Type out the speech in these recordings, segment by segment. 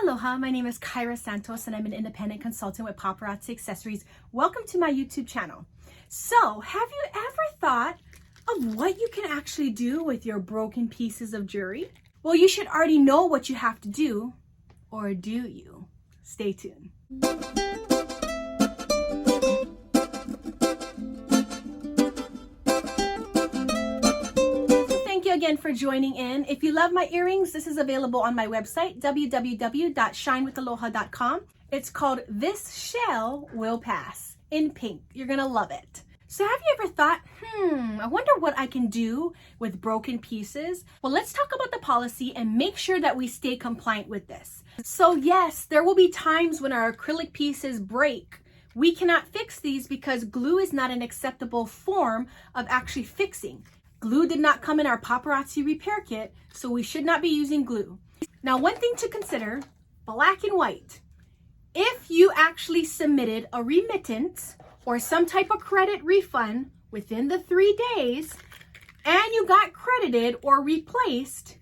Aloha, my name is Kyra Santos and I'm an independent consultant with Paparazzi Accessories. Welcome to my YouTube channel. So, have you ever thought of what you can actually do with your broken pieces of jewelry? Well, you should already know what you have to do, or do you? Stay tuned. Thank you again for joining in. If you love my earrings, this is available on my website, www.shinewithaloha.com. It's called This Shell Will Pass in pink. You're gonna love it. So have you ever thought, I wonder what I can do with broken pieces? Well, let's talk about the policy and make sure that we stay compliant with this. So yes, there will be times when our acrylic pieces break. We cannot fix these because glue is not an acceptable form of actually fixing. Glue did not come in our paparazzi repair kit, so we should not be using glue. Now, one thing to consider, black and white. If you actually submitted a remittance or some type of credit refund within the 3 days and you got credited or replaced,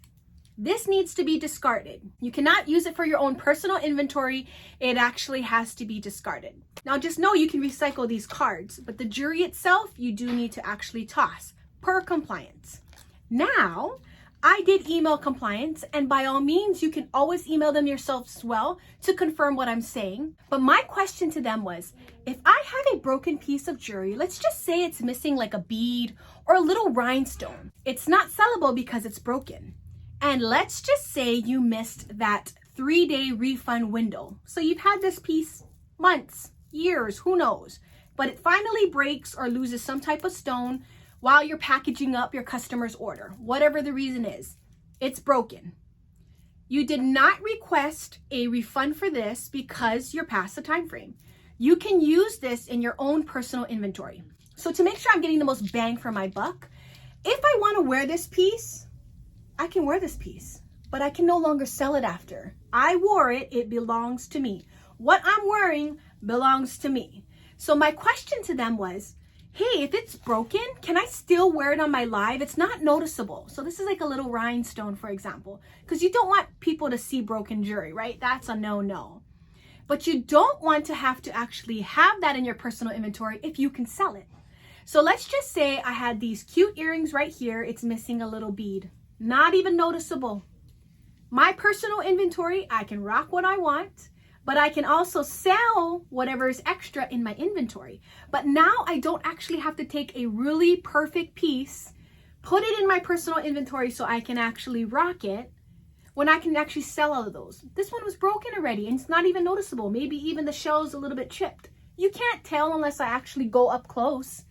this needs to be discarded. You cannot use it for your own personal inventory. It actually has to be discarded. Now, just know you can recycle these cards, but the jewelry itself, you do need to actually toss per compliance. Now, I did email compliance, and by all means, you can always email them yourself as well to confirm what I'm saying. But my question to them was, if I have a broken piece of jewelry, let's just say it's missing like a bead or a little rhinestone. It's not sellable because it's broken. And let's just say you missed that 3-day refund window. So you've had this piece months, years, who knows, but it finally breaks or loses some type of stone while you're packaging up your customer's order. Whatever the reason is, it's broken. You did not request a refund for this because you're past the time frame. You can use this in your own personal inventory. So to make sure I'm getting the most bang for my buck, if I want to wear this piece, I can wear this piece, but I can no longer sell it after. I wore it, it belongs to me. What I'm wearing belongs to me. So my question to them was, hey, if it's broken, can I still wear it on my live? It's not noticeable. So this is like a little rhinestone, for example, because you don't want people to see broken jewelry, right? That's a no-no. But you don't want to have to actually have that in your personal inventory if you can sell it. So let's just say I had these cute earrings right here. It's missing a little bead. Not even noticeable. My personal inventory, I can rock what I want, but I can also sell whatever is extra in my inventory. But now I don't actually have to take a really perfect piece, put it in my personal inventory so I can actually rock it when I can actually sell all of those. This one was broken already and it's not even noticeable. Maybe even the shell's a little bit chipped. You can't tell unless I actually go up close.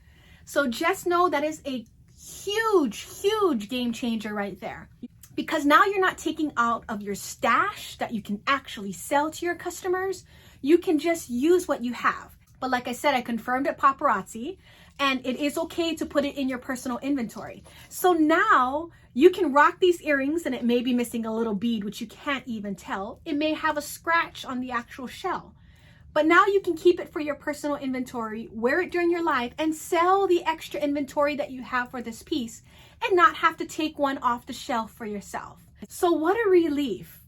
So just know that is a huge game changer right there. Because now you're not taking out of your stash that you can actually sell to your customers. You can just use what you have. But like I said, I confirmed at Paparazzi, and it is okay to put it in your personal inventory. So now you can rock these earrings and it may be missing a little bead, which you can't even tell. It may have a scratch on the actual shell. But now you can keep it for your personal inventory, wear it during your live, and sell the extra inventory that you have for this piece and not have to take one off the shelf for yourself. So what a relief.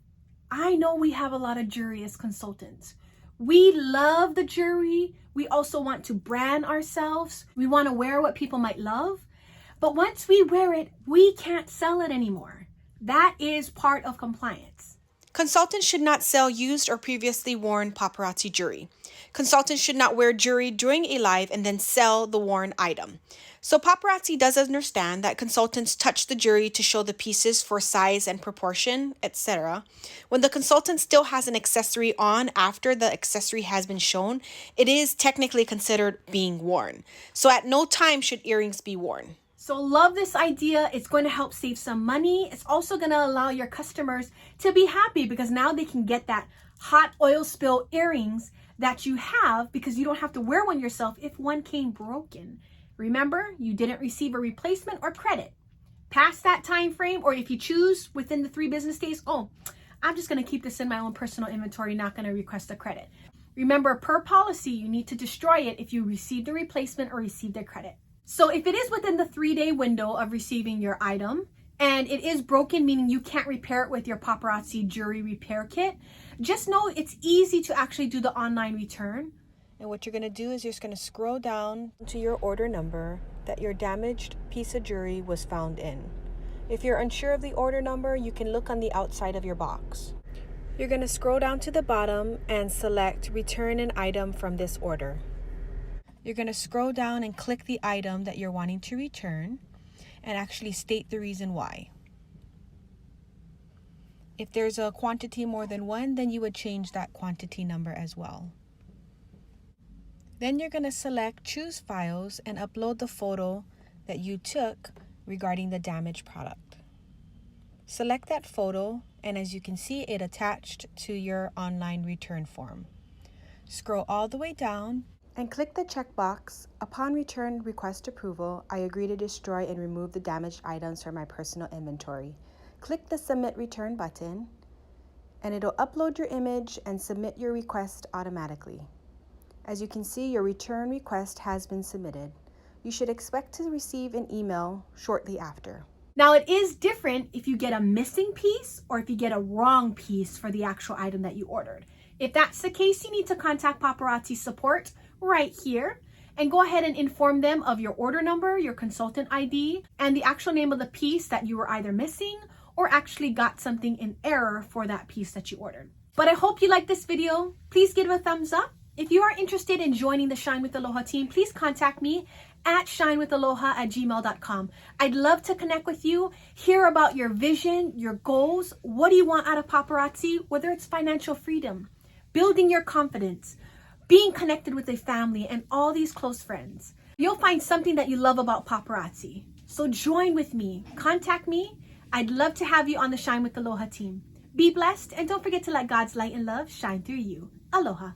I know we have a lot of jewelry as consultants. We love the jewelry. We also want to brand ourselves. We want to wear what people might love. But once we wear it, we can't sell it anymore. That is part of compliance. Consultants should not sell used or previously worn paparazzi jewelry. Consultants should not wear jewelry during a live and then sell the worn item. So paparazzi does understand that consultants touch the jewelry to show the pieces for size and proportion, etc. When the consultant still has an accessory on after the accessory has been shown, it is technically considered being worn. So at no time should earrings be worn. So love this idea. It's going to help save some money. It's also going to allow your customers to be happy because now they can get that hot oil spill earrings that you have because you don't have to wear one yourself if one came broken. Remember, you didn't receive a replacement or credit. Past that time frame, or if you choose within the 3 business days, I'm just going to keep this in my own personal inventory, not going to request a credit. Remember, per policy, you need to destroy it if you received a replacement or received a credit. So if it is within the 3-day window of receiving your item and it is broken, meaning you can't repair it with your Paparazzi Jewelry repair kit, just know it's easy to actually do the online return. And what you're going to do is you're just going to scroll down to your order number that your damaged piece of jewelry was found in. If you're unsure of the order number, you can look on the outside of your box. You're going to scroll down to the bottom and select Return an Item from this order. You're going to scroll down and click the item that you're wanting to return and actually state the reason why. If there's a quantity more than one, then you would change that quantity number as well. Then you're going to select Choose Files and upload the photo that you took regarding the damaged product. Select that photo, and as you can see, it attached to your online return form. Scroll all the way down and click the checkbox, Upon return request approval, I agree to destroy and remove the damaged items from my personal inventory. Click the Submit Return button, and it'll upload your image and submit your request automatically. As you can see, your return request has been submitted. You should expect to receive an email shortly after. Now, it is different if you get a missing piece or if you get a wrong piece for the actual item that you ordered. If that's the case, you need to contact Paparazzi support right here and go ahead and inform them of your order number, your consultant ID, and the actual name of the piece that you were either missing or actually got something in error for that piece that you ordered. But I hope you liked this video. Please give it a thumbs up. If you are interested in joining the Shine with Aloha team, please contact me at shinewithaloha@gmail.com. I'd love to connect with you, hear about your vision, your goals. What do you want out of paparazzi? Whether it's financial freedom, building your confidence, being connected with a family, and all these close friends. You'll find something that you love about paparazzi. So join with me. Contact me. I'd love to have you on the Shine with Aloha team. Be blessed, and don't forget to let God's light and love shine through you. Aloha.